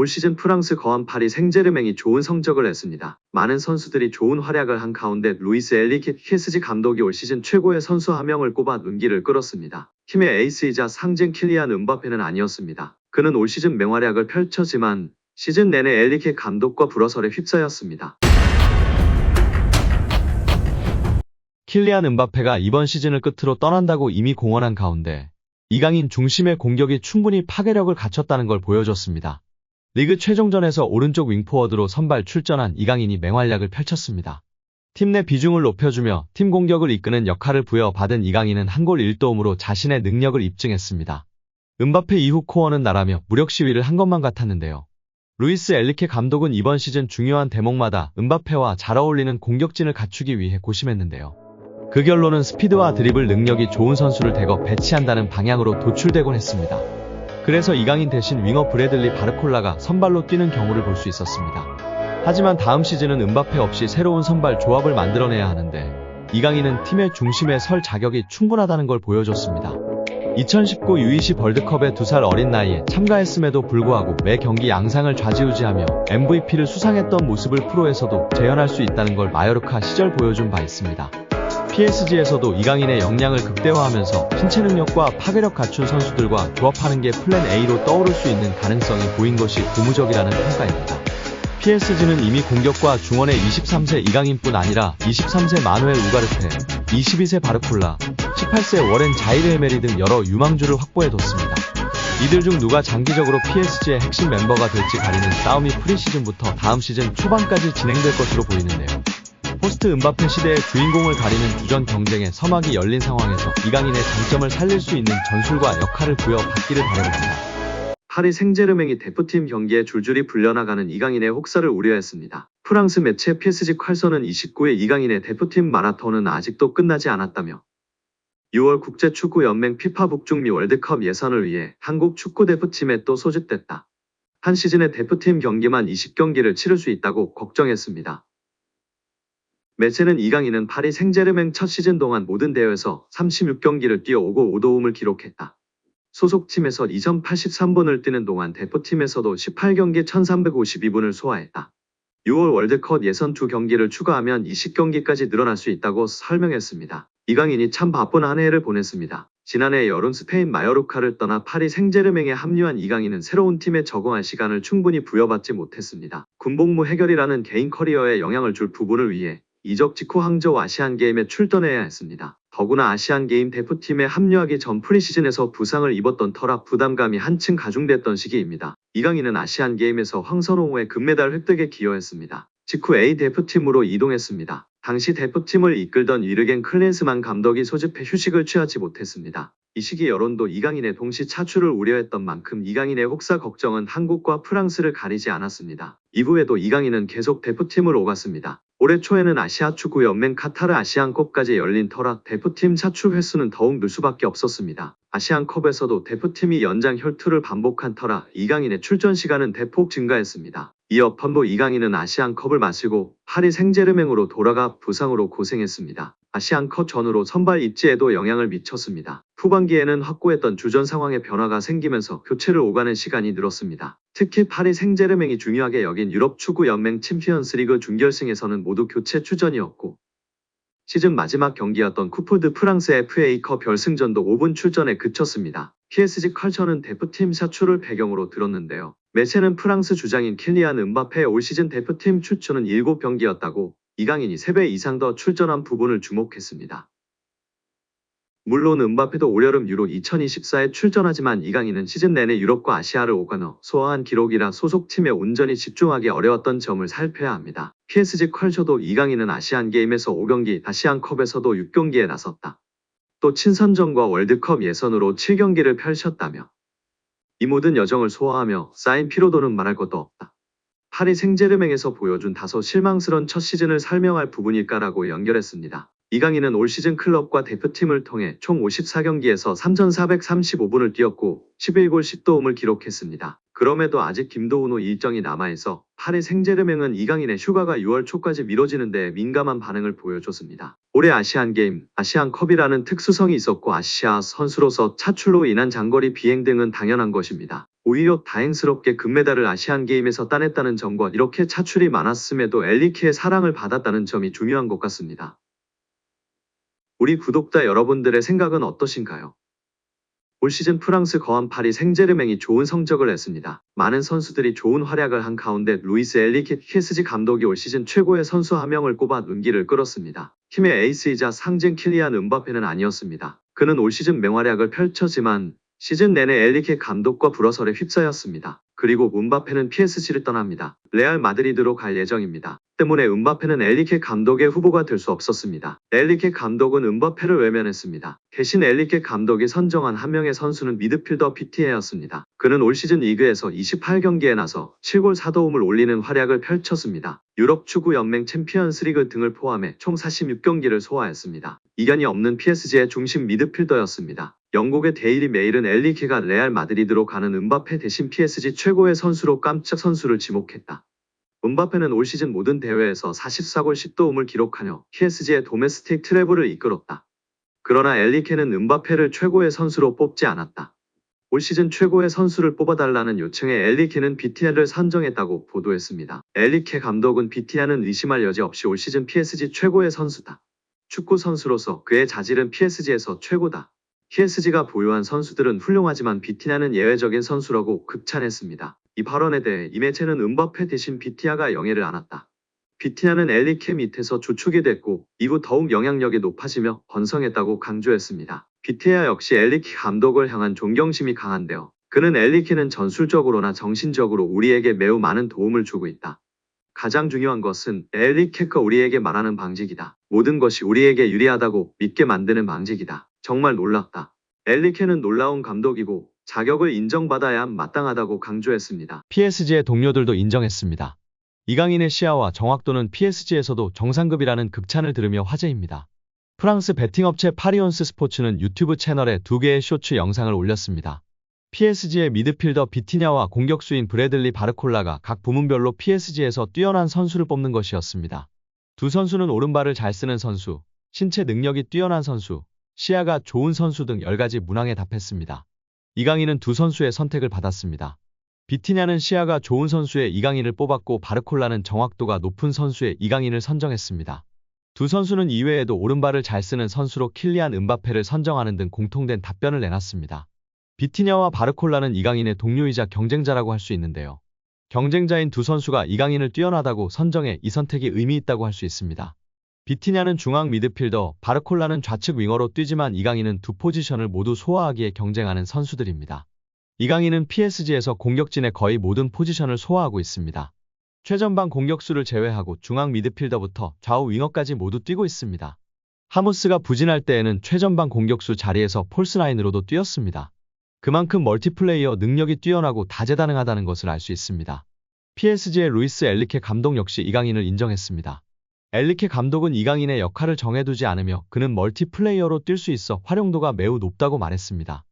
올 시즌 프랑스 거한 파리 생제르맹이 좋은 성적을 냈습니다. 많은 선수들이 좋은 활약을 한 가운데 루이스 엘리케 PSG 감독이 올 시즌 최고의 선수 한 명을 꼽아 눈길을 끌었습니다. 팀의 에이스이자 상징 킬리안 음바페는 아니었습니다. 그는 올 시즌 맹활약을 펼쳤지만 시즌 내내 엘리케 감독과 불화설에 휩싸였습니다. 킬리안 음바페가 이번 시즌을 끝으로 떠난다고 이미 공언한 가운데 이강인 중심의 공격이 충분히 파괴력을 갖췄다는 걸 보여줬습니다. 리그 최종전에서 오른쪽 윙포워드로 선발 출전한 이강인이 맹활약을 펼쳤습니다. 팀 내 비중을 높여주며 팀 공격을 이끄는 역할을 부여받은 이강인은 한 골 1도움으로 자신의 능력을 입증했습니다. 음바페 이후 코어는 나라며 무력 시위를 한 것만 같았는데요. 루이스 엘리케 감독은 이번 시즌 중요한 대목마다 음바페와 잘 어울리는 공격진을 갖추기 위해 고심했는데요. 그 결론은 스피드와 드리블 능력이 좋은 선수를 대거 배치한다는 방향으로 도출되곤 했습니다. 그래서 이강인 대신 윙어 브래들리 바르콜라가 선발로 뛰는 경우를 볼 수 있었습니다. 하지만 다음 시즌은 음바페 없이 새로운 선발 조합을 만들어내야 하는데 이강인은 팀의 중심에 설 자격이 충분하다는 걸 보여줬습니다. 2019 U20 월드컵에 2살 어린 나이에 참가했음에도 불구하고 매 경기 양상을 좌지우지하며 MVP를 수상했던 모습을 프로에서도 재현할 수 있다는 걸 마요르카 시절 보여준 바 있습니다. PSG에서도 이강인의 역량을 극대화하면서 신체 능력과 파괴력 갖춘 선수들과 조합하는 게 플랜 A로 떠오를 수 있는 가능성이 보인 것이 고무적이라는 평가입니다. PSG는 이미 공격과 중원의 23세 이강인뿐 아니라 23세 마누엘 우가르테, 22세 바르콜라, 18세 워렌 자이르 에메리 등 여러 유망주를 확보해뒀습니다. 이들 중 누가 장기적으로 PSG의 핵심 멤버가 될지 가리는 싸움이 프리시즌부터 다음 시즌 초반까지 진행될 것으로 보이는데요. 포스트 음바페 시대의 주인공을 가리는 주전 경쟁의 서막이 열린 상황에서 이강인의 장점을 살릴 수 있는 전술과 역할을 부여받기를 바라봅니다. 파리 생제르맹이 대표팀 경기에 줄줄이 불려나가는 이강인의 혹사를 우려했습니다. 프랑스 매체 PSG 콸서는 29일 이강인의 대표팀 마라톤은 아직도 끝나지 않았다며 6월 국제축구연맹 피파 북중미 월드컵 예선을 위해 한국 축구대표팀에 또 소집됐다. 한 시즌의 대표팀 경기만 20경기를 치를 수 있다고 걱정했습니다. 매체는 이강인은 파리 생제르맹 첫 시즌 동안 모든 대회에서 36경기를 뛰어오고 5도움을 기록했다. 소속팀에서 2083분을 뛰는 동안 대표팀에서도 18경기 1352분을 소화했다. 6월 월드컵 예선 2경기를 추가하면 20경기까지 늘어날 수 있다고 설명했습니다. 이강인이 참 바쁜 한 해를 보냈습니다. 지난해 여름 스페인 마요르카를 떠나 파리 생제르맹에 합류한 이강인은 새로운 팀에 적응할 시간을 충분히 부여받지 못했습니다. 군복무 해결이라는 개인 커리어에 영향을 줄 부분을 위해 이적 직후 항저우 아시안게임에 출전해야 했습니다. 더구나 아시안게임 대표팀에 합류하기 전 프리시즌에서 부상을 입었던 터라 부담감이 한층 가중됐던 시기입니다. 이강인은 아시안게임에서 황선홍의 금메달 획득에 기여했습니다. 직후 A 대표팀으로 이동했습니다. 당시 대표팀을 이끌던 위르겐 클린스만 감독이 소집해 휴식을 취하지 못했습니다. 이 시기 여론도 이강인의 동시 차출을 우려했던 만큼 이강인의 혹사 걱정은 한국과 프랑스를 가리지 않았습니다. 이후에도 이강인은 계속 대표팀을 오갔습니다. 올해 초에는 아시아축구연맹 카타르 아시안컵까지 열린 터라 대표팀 차출 횟수는 더욱 늘 수밖에 없었습니다. 아시안컵에서도 대표팀이 연장 혈투를 반복한 터라 이강인의 출전 시간은 대폭 증가했습니다. 이어 펀도 이강인은 아시안컵을 마치고 파리 생제르맹으로 돌아가 부상으로 고생했습니다. 아시안컵 전후로 선발 입지에도 영향을 미쳤습니다. 후반기에는 확고했던 주전 상황에 변화가 생기면서 교체를 오가는 시간이 늘었습니다. 특히 파리 생제르맹이 중요하게 여긴 유럽 축구 연맹 챔피언스리그 준결승에서는 모두 교체 출전이었고 시즌 마지막 경기였던 쿠프 드 프랑스 FA컵 결승전도 5분 출전에 그쳤습니다. PSG 컬처는 대표팀 사출을 배경으로 들었는데요. 매체는 프랑스 주장인 킬리안 음바페의 올 시즌 대표팀 출전은 7경기였다고 이강인이 3배 이상 더 출전한 부분을 주목했습니다. 물론 음바페도 올여름 유로 2024에 출전하지만 이강인은 시즌 내내 유럽과 아시아를 오가며 소화한 기록이라 소속팀에 온전히 집중하기 어려웠던 점을 살펴야 합니다. PSG 컬처도 이강인은 아시안게임에서 5경기, 아시안컵에서도 6경기에 나섰다. 또 친선전과 월드컵 예선으로 7경기를 펼쳤다며 이 모든 여정을 소화하며 쌓인 피로도는 말할 것도 없다. 파리 생제르맹에서 보여준 다소 실망스런 첫 시즌을 설명할 부분일까라고 연결했습니다. 이강인은 올 시즌 클럽과 대표팀을 통해 총 54경기에서 3,435분을 뛰었고 11골 10도움을 기록했습니다. 그럼에도 아직 김도훈호 일정이 남아있어 파리 생제르맹은 이강인의 휴가가 6월 초까지 미뤄지는 데 민감한 반응을 보여줬습니다. 올해 아시안게임, 아시안컵이라는 특수성이 있었고 아시아 선수로서 차출로 인한 장거리 비행 등은 당연한 것입니다. 오히려 다행스럽게 금메달을 아시안게임에서 따냈다는 점과 이렇게 차출이 많았음에도 엘리케의 사랑을 받았다는 점이 중요한 것 같습니다. 우리 구독자 여러분들의 생각은 어떠신가요? 올 시즌 프랑스 거한 파리 생제르맹이 좋은 성적을 냈습니다. 많은 선수들이 좋은 활약을 한 가운데 루이스 엘리케 PSG 감독이 올 시즌 최고의 선수 한 명을 꼽아 눈길을 끌었습니다. 팀의 에이스이자 상징 킬리안 음바페는 아니었습니다. 그는 올 시즌 맹활약을 펼쳤지만 시즌 내내 엘리케 감독과 불화설에 휩싸였습니다. 그리고 음바페는 PSG를 떠납니다. 레알 마드리드로 갈 예정입니다. 때문에 음바페는 엘리케 감독의 후보가 될 수 없었습니다. 엘리케 감독은 음바페를 외면했습니다. 대신 엘리케 감독이 선정한 한 명의 선수는 미드필더 비티에였습니다. 그는 올 시즌 리그에서 28경기에 나서 7골 4도움을 올리는 활약을 펼쳤습니다. 유럽 축구 연맹 챔피언스리그 등을 포함해 총 46경기를 소화했습니다. 이견이 없는 PSG의 중심 미드필더였습니다. 영국의 데일리 메일은 엘리케가 레알 마드리드로 가는 음바페 대신 PSG 최고의 선수로 깜짝 선수를 지목했다. 음바페는 올 시즌 모든 대회에서 44골 10도움을 기록하며 PSG의 도메스틱 트래블을 이끌었다. 그러나 엘리케는 음바페를 최고의 선수로 뽑지 않았다. 올 시즌 최고의 선수를 뽑아달라는 요청에 엘리케는 비티아를 선정했다고 보도했습니다. 엘리케 감독은 비티아는 의심할 여지 없이 올 시즌 PSG 최고의 선수다. 축구 선수로서 그의 자질은 PSG에서 최고다. PSG가 보유한 선수들은 훌륭하지만 비티아는 예외적인 선수라고 극찬했습니다. 이 발언에 대해 이 매체는 음바페 대신 비티아가 영예를 안았다. 비티아는 엘리케 밑에서 주축이 됐고 이후 더욱 영향력이 높아지며 번성했다고 강조했습니다. 비티아 역시 엘리케 감독을 향한 존경심이 강한데요. 그는 엘리케는 전술적으로나 정신적으로 우리에게 매우 많은 도움을 주고 있다. 가장 중요한 것은 엘리케가 우리에게 말하는 방식이다. 모든 것이 우리에게 유리하다고 믿게 만드는 방식이다. 정말 놀랍다. 엘리케는 놀라운 감독이고 자격을 인정받아야 마땅하다고 강조했습니다. PSG의 동료들도 인정했습니다. 이강인의 시야와 정확도는 PSG에서도 정상급이라는 극찬을 들으며 화제입니다. 프랑스 베팅업체 파리온스 스포츠는 유튜브 채널에 2개의 쇼츠 영상을 올렸습니다. PSG의 미드필더 비티냐와 공격수인 브래들리 바르콜라가 각 부문별로 PSG에서 뛰어난 선수를 뽑는 것이었습니다. 두 선수는 오른발을 잘 쓰는 선수, 신체 능력이 뛰어난 선수, 시야가 좋은 선수 등 10가지 문항에 답했습니다. 이강인은 두 선수의 선택을 받았습니다. 비티냐는 시야가 좋은 선수의 이강인을 뽑았고 바르콜라는 정확도가 높은 선수의 이강인을 선정했습니다. 두 선수는 이외에도 오른발을 잘 쓰는 선수로 킬리안 음바페를 선정하는 등 공통된 답변을 내놨습니다. 비티냐와 바르콜라는 이강인의 동료이자 경쟁자라고 할 수 있는데요. 경쟁자인 두 선수가 이강인을 뛰어나다고 선정해 이 선택이 의미 있다고 할 수 있습니다. 비티냐는 중앙 미드필더, 바르콜라는 좌측 윙어로 뛰지만 이강인은 두 포지션을 모두 소화하기에 경쟁하는 선수들입니다. 이강인은 PSG에서 공격진의 거의 모든 포지션을 소화하고 있습니다. 최전방 공격수를 제외하고 중앙 미드필더부터 좌우 윙어까지 모두 뛰고 있습니다. 하무스가 부진할 때에는 최전방 공격수 자리에서 폴스라인으로도 뛰었습니다. 그만큼 멀티플레이어 능력이 뛰어나고 다재다능하다는 것을 알 수 있습니다. PSG의 루이스 엘리케 감독 역시 이강인을 인정했습니다. 엘리케 감독은 이강인의 역할을 정해두지 않으며 그는 멀티플레이어로 뛸 수 있어 활용도가 매우 높다고 말했습니다.